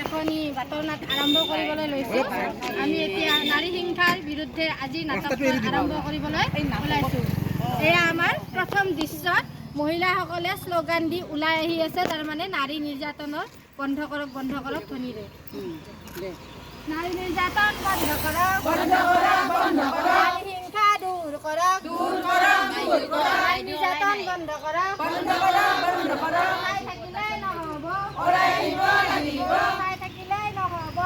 এখনি বাটৰ নাট আৰম্ভ কৰিবলৈ লৈছোঁ। আমি এতিয়া নাৰী হিংসাৰ বিৰুদ্ধে আজি নাটকখন আৰম্ভ কৰিবলৈ ওলাইছোঁ। এয়া আমাৰ প্ৰথম দৃশ্যত মহিলাসকলে শ্লোগান দি ওলাই আহি আছে, তাৰমানে নাৰী নিৰ্যাতনৰ বন্ধ কৰক ধ্বনিৰে। নাৰী নিৰ্যাতন বন্ধ কৰক, নাৰী হিংসা দূৰ কৰক, নাৰী নিৰ্যাতন বন্ধ কৰক, ওলাই থাকিলে নহ'ব, ওলাই থাকিলে নহ'ব,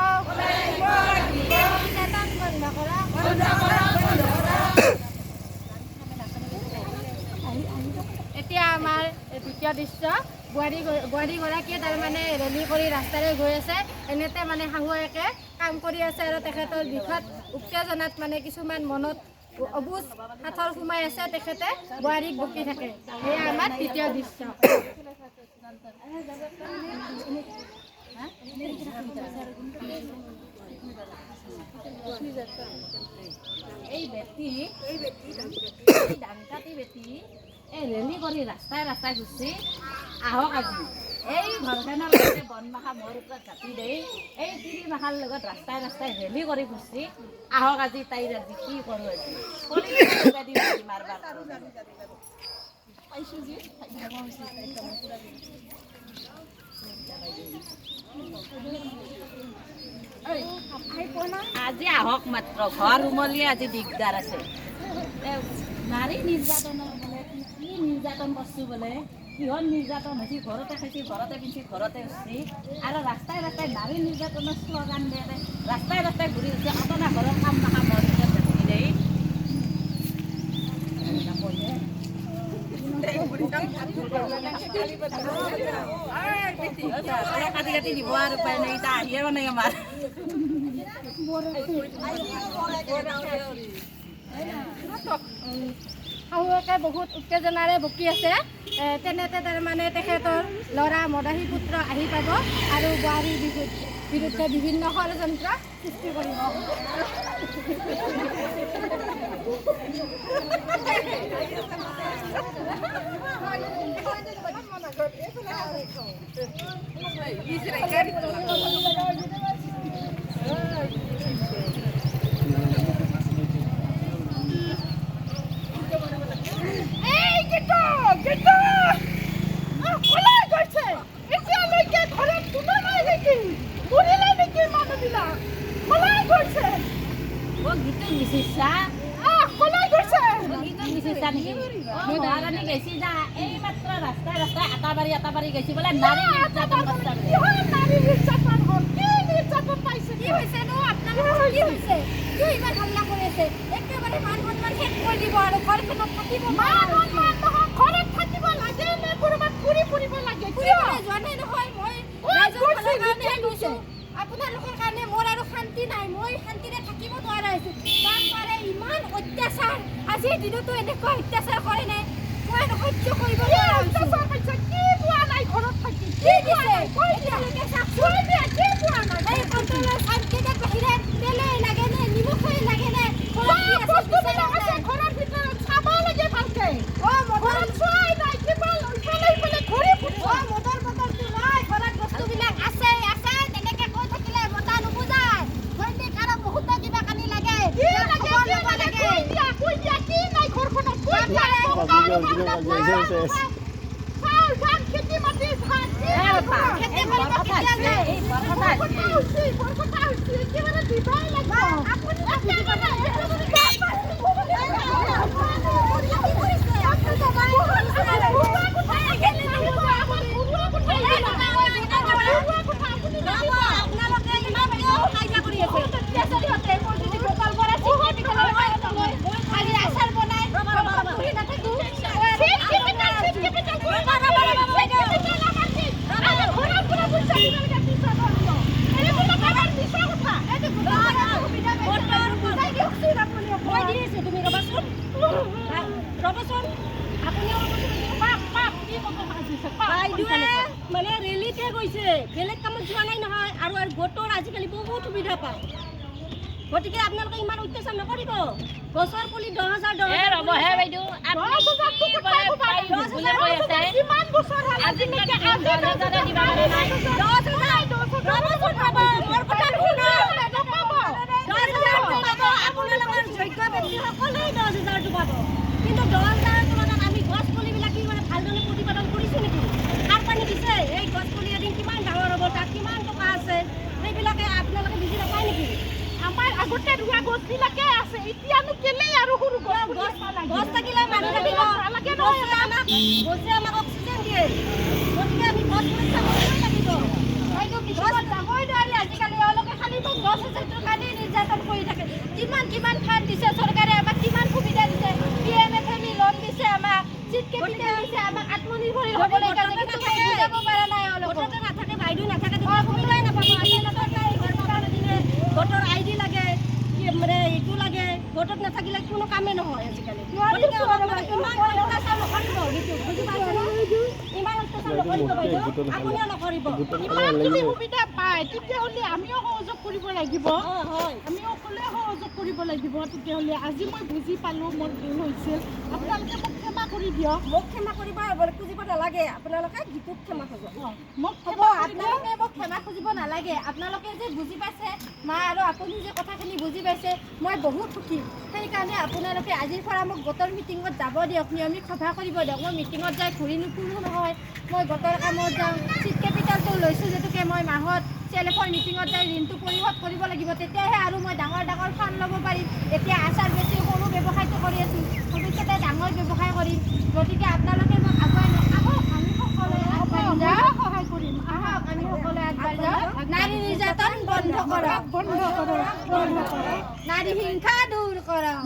নিৰ্যাতন বন্ধ কৰক। এতিয়া আমাৰ দ্বিতীয় দৃশ্য, বোৱাৰীগৰাকীয়ে তাৰমানে ৰেলী কৰি ৰাস্তাৰে গৈ আছে। এনেতে মানে শাহুৱেকে কাম কৰি আছে আৰু তেখেতৰ বিষত উত্তেজনাত মানে কিছুমান মনত অবুজ সাঁথৰ সোমাই আছে, তেখেতে বোৱাৰীক বকি থাকে। এয়া আমাৰ তৃতীয় দৃশ্য। এই ডাংকাতি বেটি এই ৰেলী কৰি ৰাস্তাই ৰাস্তাই ঘূৰি আহক আজি। এই ঘৰখনৰ লগতে বনমাখা মোৰ ওপৰত জাপি দেই এই তিৰিমাখাৰ লগত ৰাস্তাই ৰাস্তাই ৰেলী কৰি ঘূৰি আহক আজি। তাইৰ আজি কি কৰোঁ আজি মাৰবাৰ আজি আহক মাত্ৰ, ঘৰ উমলিয়ে আজি দিগদাৰ আছে। নাৰী নিৰ্যাতনৰ বোলে কি নিৰ্যাতন কৰছোঁ বোলে, কিহৰ নিৰ্যাতন হৈছে, ঘৰতে খাইছে, ঘৰতে পিন্ধছি, ঘৰতে উঠছি, আৰু ৰাস্তাই ৰাস্তাই নাৰী নিৰ্যাতনৰ শ্লোগান দিয়ে, ৰাস্তাই ৰাস্তাই ঘূৰি উঠছে। আপোনাৰ ঘৰৰ কাম নাখা মোৰ ভিতৰত দেখি দেই কাটি কাটি দিব আৰু উপায় নাই, এতিয়া আহিয়ে মানে আমাৰ শাহুৱেকে বহুত উত্তেজনাৰে বকি আছে। তেনেতে তাৰমানে তেখেতৰ ল'ৰা মদাহী পুত্ৰ আহি পাব আৰু বোৱাৰীৰ বিৰুদ্ধে বিভিন্ন ষড়যন্ত্ৰ সৃষ্টি কৰিব। এই মাত্ৰ ৰাস্তাই ৰাস্তাই আটাবাৰী গৈছি বোলে নাৰী নিৰ্যাতন পাইছে। কি হৈছে নো আপোনালোকৰ, কি হৈছে? কিয় ইমান হাল্লা কৰি আছে? একেবাৰে মান সন্মান শেষ কৰি দিব আৰু ঘৰখনত থাকিব ঘৰত থাকিব লাগে নে ক'ৰবাত ফুৰিব লাগে? ফুৰিবলৈ যোৱা নাই নহয়, মই ৰাইজৰ কাৰণে গৈছোঁ। আপোনালোকৰ কাৰণে মোৰ আৰু শান্তি নাই, মই শান্তিৰে থাকিব নোৱাৰা হৈছোঁ। বাৰে ইমান অত্যাচাৰ, আজিৰ দিনতো এনেকুৱা অত্যাচাৰ কৰে নাই, মই সহ্য কৰিব নোৱাৰা হৈছোঁ। কি পোৱা নাই ঘৰত থাকি? কি দিছে এতিয়ালৈকে চাওকচোন, কি পোৱা নাই? এই কণ্ট্ৰলৰ চাৰ্টিফিকেট বাহিৰে তেলেই লাগে নে নিমখেই লাগে নে ঘৰৰ ভিতৰত চাব লাগে ভালকে। ঘৰত চোৱাই নাই, কিবা ঘূৰি ফুৰিব। মদৰ বটলটো নাই, ঘৰত বস্তুবিলাক আছে তেনেকে কৈ থাকিলে মতা নুবুজায়। দৈনিক আৰু বহুত কিবা কানি লাগে, কি নাই ঘৰখনত খেতি মাটি মানে ৰেলীতে গৈছে, বেলেগ কামত যোৱা নাই নহয়। আৰু ভোটৰ আজিকালি বহুত সুবিধা পায়, গতিকে আপোনালোকে ইমান অত্যাচাৰ নকৰিব। গছৰ পুলি 10,000 কিমান বছৰ আগতে ৰোৱা গছবিলাকে আছে এতিয়ানো কেলে আৰু সৰু গছ থাকিলে মানুহ থাকিব লাগে নহয় গছে আমাক অক্সিজেন দিয়ে গতিকে আমি গছ সুৰক্ষা কৰিবই লাগিব হয়তো কিছুমান যাবই নোৱাৰি আজিকালি এওঁলোকে খালি মোক গছ এজোপাৰ কাৰণেই নিৰ্যাতন কৰি থাকে কিমান ফাণ্ড দিছে চৰকাৰে আমাক কিমান সুবিধা দিছে PMFME লোন দিছে আমাক চিট কেপিটেল দিছে আমাক আত্মনিৰ্ভৰশীল হ'বলৈ কাৰণে কিন্তু বুজাব পৰা নাই এওঁলোকে নাথাকে বাইদেউ নাথাকে সুবিধাই নাপাব ভোটৰ ID লাগে মানে এইটো লাগে ভোটত নাথাকিলে কোনো কামেই নহয় আজিকালি আপুনিও নকৰিব ইমানখিনি সুবিধা পায় তেতিয়াহ'লে আমিও সহযোগ কৰিব লাগিব আমি সকলোৱে সহযোগ কৰিব লাগিব তেতিয়াহ'লে আজি মই বুজি পালোঁ মোৰ ভুল হৈছিল আপোনালোকে মোক ক্ষমা কৰি দিয়ক মোক ক্ষমা কৰিব খুজিব নালাগে আপোনালোকে গীতক ক্ষমা কৰিব মোক হ'ব আপোনালোকে মোক ক্ষমা খুজিব নালাগে আপোনালোকে যে বুজি পাইছে মা আৰু আপুনি যে কথাখিনি বুজি পাইছে মই বহুত সুখী সেইকাৰণে আপোনালোকে আজিৰ পৰা মোক গোটৰ মিটিঙত যাব দিয়ক নিয়মিত সভা কৰিব দিয়ক মই মিটিঙত যাই ঘূৰি নুফুৰো নহয় মই গোটৰ কামত যাওঁ চিট কেপিটেলটো লৈছোঁ যিহেতুকে মই মাহত CLF মিটিঙত যাই ঋণটো পৰিশোধ কৰিব লাগিব তেতিয়াহে আৰু মই ডাঙৰ ফাণ্ড ল'ব পাৰিম এতিয়া আচাৰ বেছি সৰু ব্যৱসায়টো কৰি আছোঁ ভৱিষ্যতে ডাঙৰ ব্যৱসায় কৰিম গতিকে আপোনালোকে মোক আগুৱাই আহক আমি সকলোৱে আগবাঢ়ি যাওঁ সহায় কৰিম আহক আমি সকলোৱে আগবাঢ়ি যাওঁ নাৰী নিৰ্যাতন বন্ধ কৰক নাৰী হিংসা দূৰ কৰক